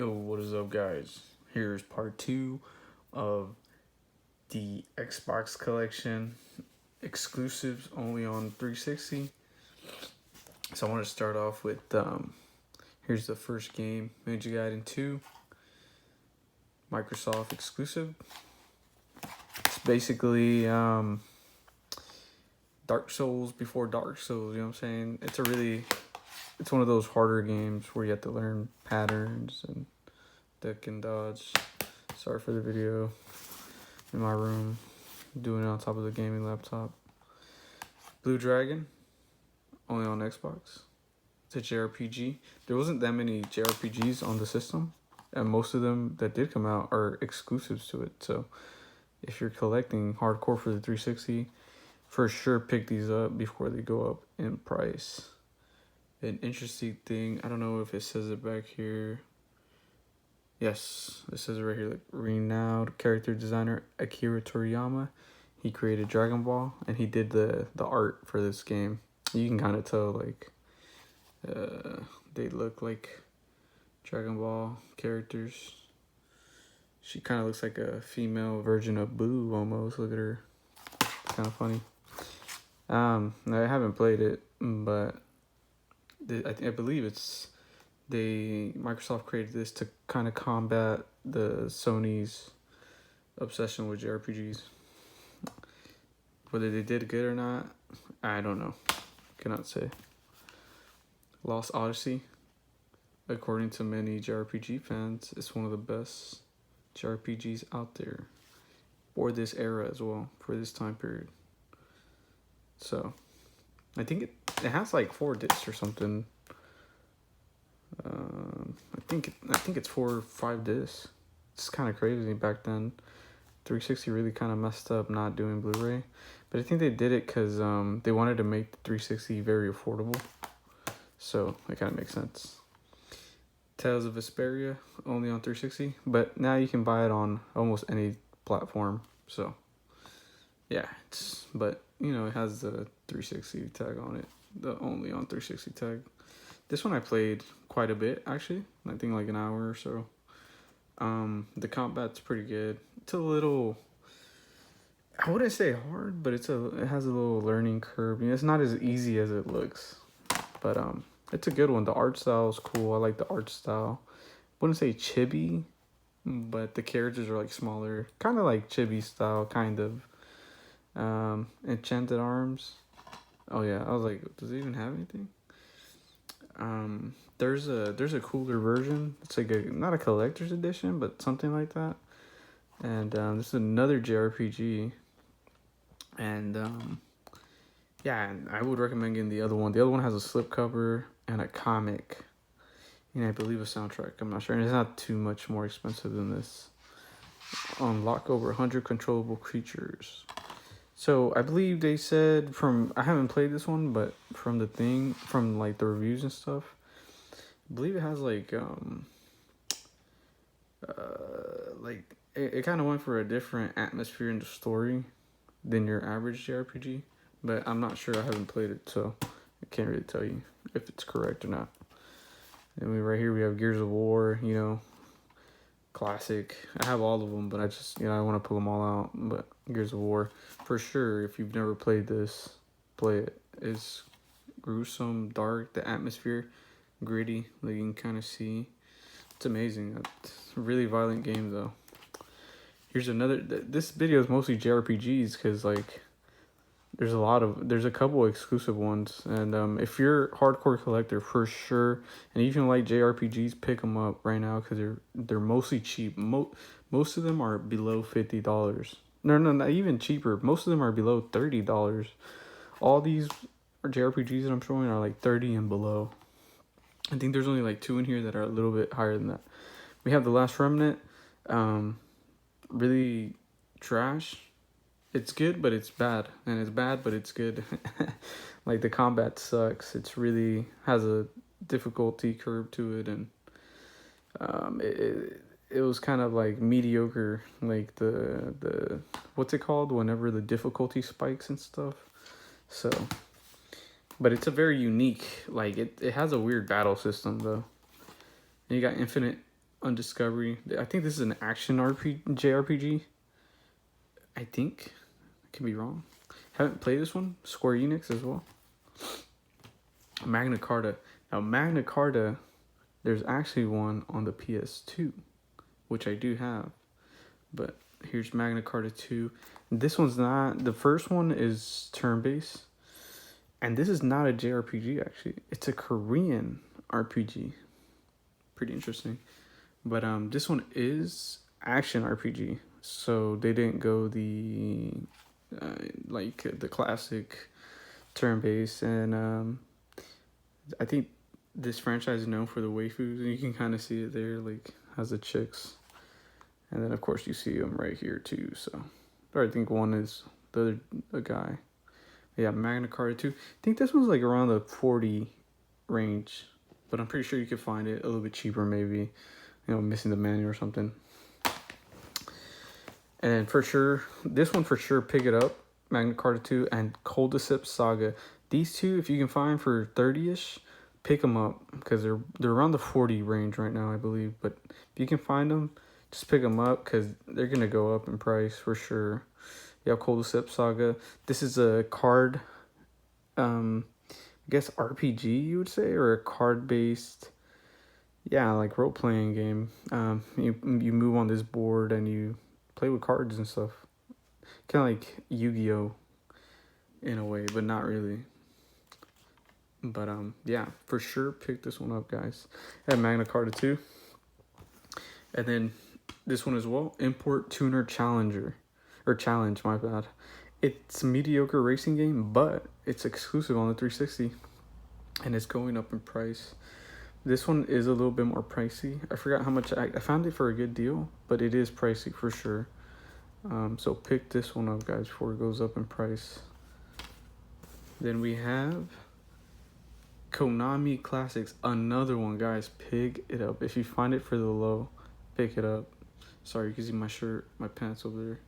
Yo, what is up, guys? Here's part 2 of the Xbox collection exclusives only on 360. So I want to start off with here's the first game, Ninja Gaiden 2, Microsoft exclusive. It's basically Dark Souls before Dark Souls, you know what I'm saying? It's one of those harder games where you have to learn patterns and duck and dodge. Sorry for the video. In my room, doing it on top of the gaming laptop. Blue Dragon, only on Xbox. It's a JRPG. There wasn't that many JRPGs on the system, and most of them that did come out are exclusives to it. So if you're collecting hardcore for the 360, for sure pick these up before they go up in price. An interesting thing, I don't know if it says it back here. Yes, it says it right here. Like, renowned character designer Akira Toriyama. He created Dragon Ball, and he did the art for this game. You can kind of tell, like, they look like Dragon Ball characters. She kind of looks like a female version of Boo almost. Look at her. It's kind of funny. I haven't played it, but I believe Microsoft created this to kind of combat the Sony's obsession with JRPGs. Whether they did good or not, I don't know. Cannot say. Lost Odyssey, according to many JRPG fans, is one of the best JRPGs out there for this era as well, for this time period. So, I think it has like 4 discs or something. I think it's 4 or 5 discs. It's kind of crazy back then. 360 really kind of messed up not doing Blu-ray, but I think they did it because they wanted to make the 360 very affordable. So it kind of makes sense. Tales of Hesperia, only on 360, but now you can buy it on almost any platform. So yeah, but you know, it has the 360 tag on it, the only on 360 tag. This one I played quite a bit, actually. I think like an hour or so. The combat's pretty good. It's a little, I wouldn't say hard, but it has a little learning curve. You know, it's not as easy as it looks, but it's a good one. The art style is cool. I like the art style. Wouldn't say chibi, but the characters are like smaller, kind of like chibi style, kind of. Enchanted Arms. Oh yeah, I was like, does it even have anything? There's a cooler version. It's like not a collector's edition, but something like that. And this is another JRPG. And yeah, I would recommend getting the other one. The other one has a slipcover and a comic, and I believe a soundtrack. I'm not sure, and it's not too much more expensive than this. Unlock over 100 controllable creatures. So I believe they said I haven't played this one, but from like the reviews and stuff, I believe it has like it kind of went for a different atmosphere in the story than your average JRPG, but I'm not sure. I haven't played it, so I can't really tell you if it's correct or not. And right here we have Gears of War, you know, classic. I have all of them, but I just, I want to pull them all out. But Gears of War, for sure, if you've never played this, play it. It's gruesome, dark, the atmosphere, gritty, like you can kind of see. It's amazing. It's a really violent game, though. Here's another, this video is mostly JRPGs, because, like, there's a couple exclusive ones, and if you're a hardcore collector, for sure, and even like JRPGs, pick them up right now, because they're mostly cheap. Most of them are below $50. No, not even cheaper. Most of them are below $30. All these JRPGs that I'm showing are like 30 and below. I think there's only like 2 in here that are a little bit higher than that. We have the Last Remnant. Really trash. It's good, but it's bad, and it's bad, but it's good. Like, the combat sucks. It's really has a difficulty curve to it, and it was kind of like mediocre, like the what's it called whenever the difficulty spikes and stuff. So, but it's a very unique, like, it has a weird battle system though. And you got infinite on Discovery. I think this is an action JRPG. I think. I could be wrong. Haven't played this one. Square Enix as well. Magna Carta. Now, Magna Carta, there's actually one on the PS2, which I do have. But here's Magna Carta II. This one's not... The first one is turn-based. And this is not a JRPG, actually. It's a Korean RPG. Pretty interesting. But this one is action RPG. So they didn't go the... like the classic turn-based. And I think this franchise is known for the waifus. And you can kind of see it there. Like, has the chicks. And then, of course, you see them right here, too. So, but I think one is the other guy. Yeah, Magna Carta 2. I think this one's like around the 40 range. But I'm pretty sure you could find it a little bit cheaper, maybe. You know, missing the manual or something. And for sure, this one for sure, pick it up. Magna Carta 2 and Cul de Sac Saga. These two, if you can find for 30-ish, pick them up. Because they're around the 40 range right now, I believe. But if you can find them, just pick them up. Because they're going to go up in price for sure. You have Cul de Sac Saga. This is a card, I guess RPG you would say, or a card-based, yeah, like role-playing game. You move on this board and you play with cards and stuff. Kind of like Yu-Gi-Oh! In a way, but not really. But yeah, for sure pick this one up, guys. I have Magna Carta 2. And then this one as well, Import Tuner Challenger. Or Challenge, my bad. It's a mediocre racing game, but it's exclusive on the 360. And it's going up in price. This one is a little bit more pricey. I forgot how much I found it for a good deal, but it is pricey for sure. So pick this one up, guys, before it goes up in price. Then we have Konami Classics. Another one, guys. Pick it up. If you find it for the low, pick it up. Sorry, you can see my shirt, my pants over there.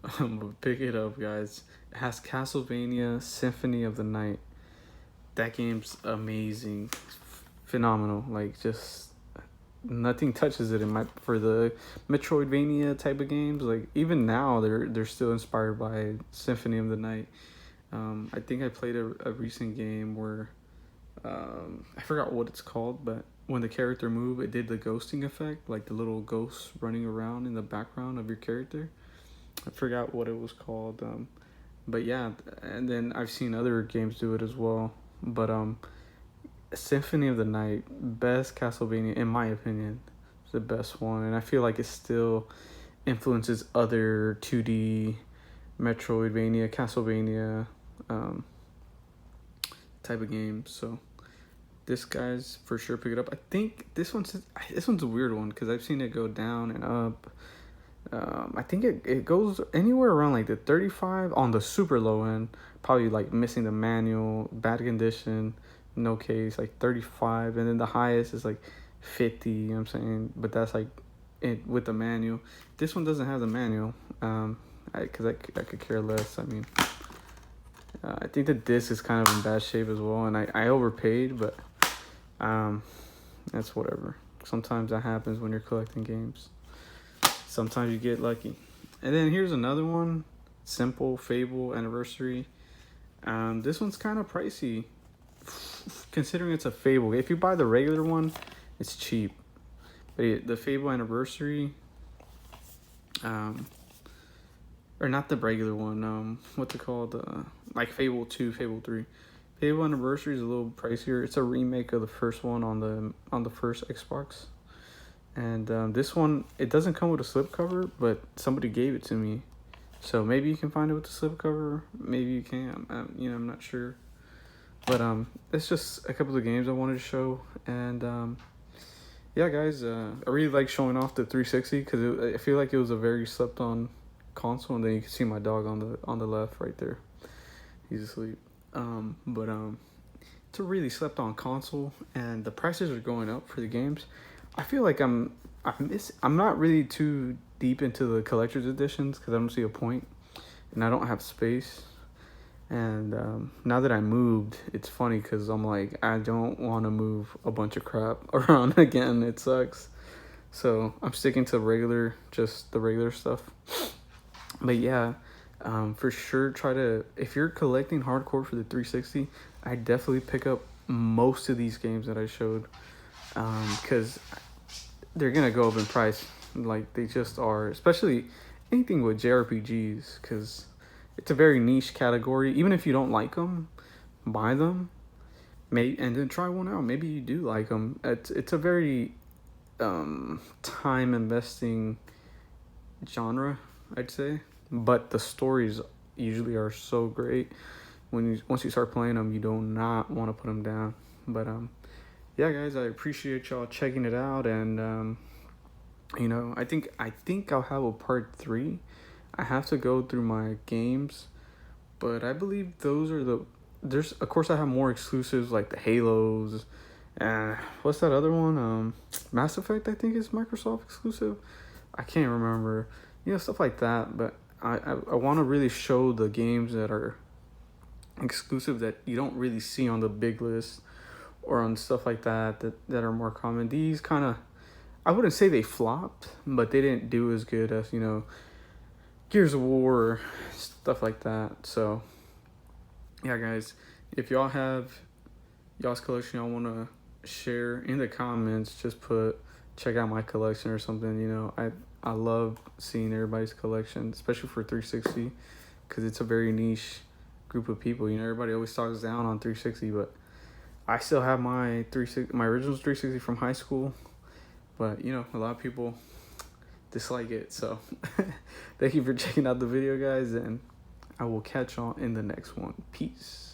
But pick it up, guys. It has Castlevania Symphony of the Night. That game's amazing, phenomenal. Like, just nothing touches it for the Metroidvania type of games. Like, even now they're still inspired by Symphony of the Night. I think I played a recent game where I forgot what it's called, but when the character moved, it did the ghosting effect, like the little ghosts running around in the background of your character. I forgot what it was called, but yeah, and then I've seen other games do it as well. But Symphony of the Night, best Castlevania in my opinion, is the best one, and I feel like it still influences other 2D Metroidvania, Castlevania type of games. So this guy's for sure pick it up. I think this one's a weird one because I've seen it go down and up. I think it goes anywhere around like the 35 on the super low end, probably like missing the manual, bad condition, no case, like 35, and then the highest is like 50, you know what I'm saying? But that's like it with the manual. This one doesn't have the manual, because I could care less. I mean, I think the disc is kind of in bad shape as well, and I overpaid, but that's whatever. Sometimes that happens when you're collecting games. Sometimes you get lucky. And then here's another one. Simple Fable Anniversary. This one's kind of pricey, considering it's a Fable. If you buy the regular one, it's cheap. But the Fable Anniversary, or not the regular one. What's it called? Like Fable 2, Fable 3. Fable Anniversary is a little pricier. It's a remake of the first one on the first Xbox. And this one, it doesn't come with a slipcover, but somebody gave it to me. So maybe you can find it with the slipcover. Maybe you can't. I'm not sure. But it's just a couple of games I wanted to show. And yeah, guys, I really like showing off the 360 because I feel like it was a very slept-on console. And then you can see my dog on the left right there. He's asleep. But it's a really slept-on console, and the prices are going up for the games. I feel like I'm not really too deep into the collector's editions because I don't see a point, and I don't have space. And now that I moved, it's funny because I'm like, I don't want to move a bunch of crap around again. It sucks. So I'm sticking to just the regular stuff. But yeah, for sure try to, if you're collecting hardcore for the 360, I definitely pick up most of these games that I showed, because they're gonna go up in price, like they just are, especially anything with JRPGs, because it's a very niche category. Even if you don't like them, buy them, and then try one out. Maybe you do like them. It's a very time investing genre, I'd say, but the stories usually are so great. Once you start playing them, you do not want to put them down. But yeah, guys, I appreciate y'all checking it out, and I think I'll have a part 3. I have to go through my games, but I believe those are there's, of course, I have more exclusives like the Halos. What's that other one? Mass Effect, I think, is Microsoft exclusive. I can't remember. Stuff like that. But I want to really show the games that are exclusive that you don't really see on the big list, or on stuff like that that are more common. These kind of, I wouldn't say they flopped, but they didn't do as good as, Gears of War or stuff like that. So yeah, guys, if y'all have y'all's collection y'all want to share in the comments, just check out my collection or something. I love seeing everybody's collection, especially for 360, because it's a very niche group of people. Everybody always talks down on 360, but I still have my original 360 from high school. But a lot of people dislike it. So thank you for checking out the video, guys, and I will catch y'all in the next one. Peace.